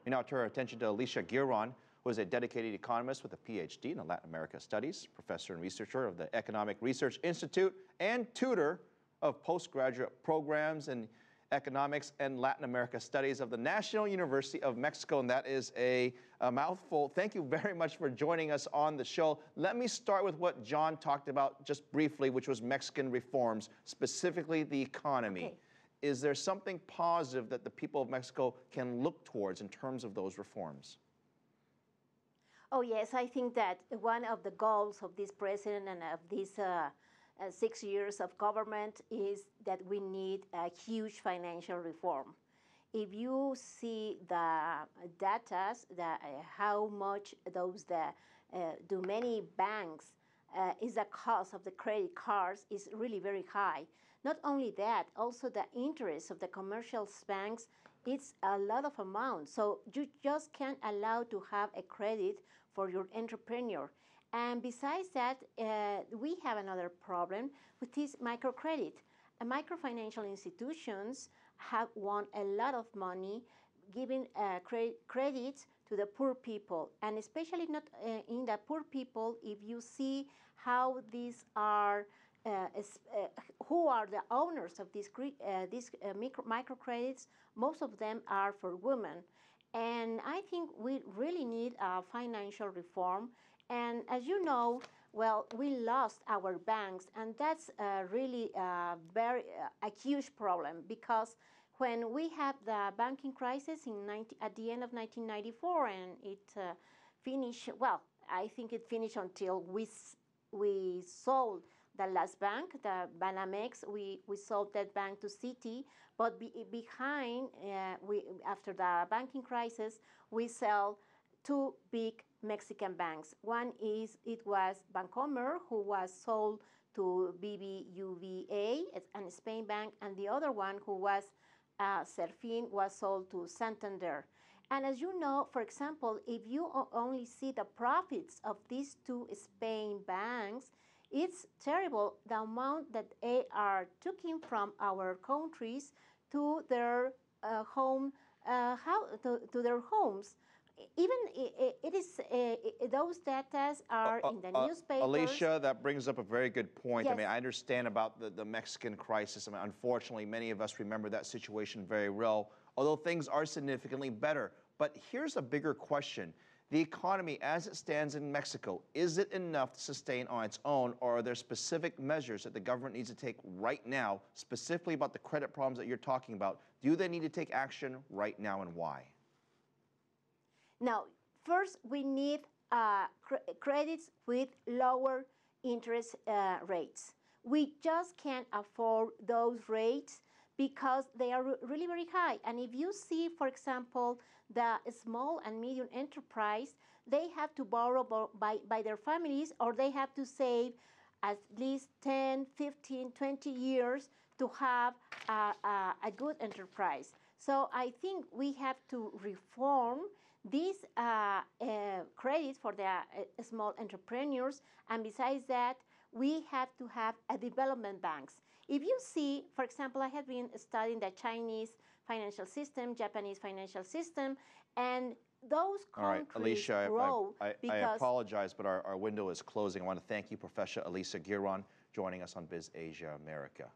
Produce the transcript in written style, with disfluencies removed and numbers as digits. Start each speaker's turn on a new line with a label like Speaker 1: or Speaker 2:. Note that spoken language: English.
Speaker 1: We now turn our attention to Alicia Giron, who is a dedicated economist with a PhD in Latin America Studies, professor and researcher of the Economic Research Institute, and tutor of postgraduate programs in Economics and Latin America Studies of the National University of Mexico, and that is a mouthful. Thank you very much for joining us on the show. Let me start with what John talked about just briefly, which was Mexican reforms, specifically the economy.
Speaker 2: Okay.
Speaker 1: Is there something positive that the people of Mexico can look towards in terms of those reforms?
Speaker 2: Oh, yes, I think that one of the goals of this president and of these 6 years of government is that we need a huge financial reform. If you see the data, how much do many banks is the cost of the credit cards is really very high. Not only that, also the interest of the commercial banks, it's a lot of amount. So you just can't allow to have a credit for your entrepreneur. And besides that, we have another problem, which is microcredit. Microfinancial institutions have won a lot of money giving credits to the poor people, and especially not in the poor people. If you see how these are, who are the owners of these microcredits, most of them are for women. And I think we really need a financial reform. And as you know, well, we lost our banks, and that's really a huge problem, because when we had the banking crisis at the end of 1994, and it finished, well, I think it finished until we sold the last bank, the Banamex. We sold that bank to Citi, but after the banking crisis, we sell two big Mexican banks. One was Bancomer, who was sold to BBVA, an Spain bank, and the other one, who was Serfin, was sold to Santander. And as you know, for example, if you only see the profits of these two Spain banks, it's terrible, the amount that they are taking from our countries to their to their homes. Even those data are in the newspapers.
Speaker 1: Alicia, that brings up a very good point.
Speaker 2: Yes.
Speaker 1: I mean, I understand about the Mexican crisis. I mean, unfortunately, many of us remember that situation very well, although things are significantly better. But here's a bigger question. The economy, as it stands in Mexico, is it enough to sustain on its own, or are there specific measures that the government needs to take right now, specifically about the credit problems that you're talking about? Do they need to take action right now, and why?
Speaker 2: Now, first, we need credits with lower interest rates. We just can't afford those rates because they are really very high. And if you see, for example, the small and medium enterprise, they have to borrow by their families, or they have to save at least 10, 15, 20 years to have a good enterprise. So I think we have to reform these credits for the small entrepreneurs, and besides that, we have to have a development banks. If you see, for example, I have been studying the Chinese financial system, Japanese financial system, and those countries
Speaker 1: All right, Alicia,
Speaker 2: grow
Speaker 1: I apologize, but our window is closing. I want to thank you, Professor Alicia Giron, joining us on Biz Asia America.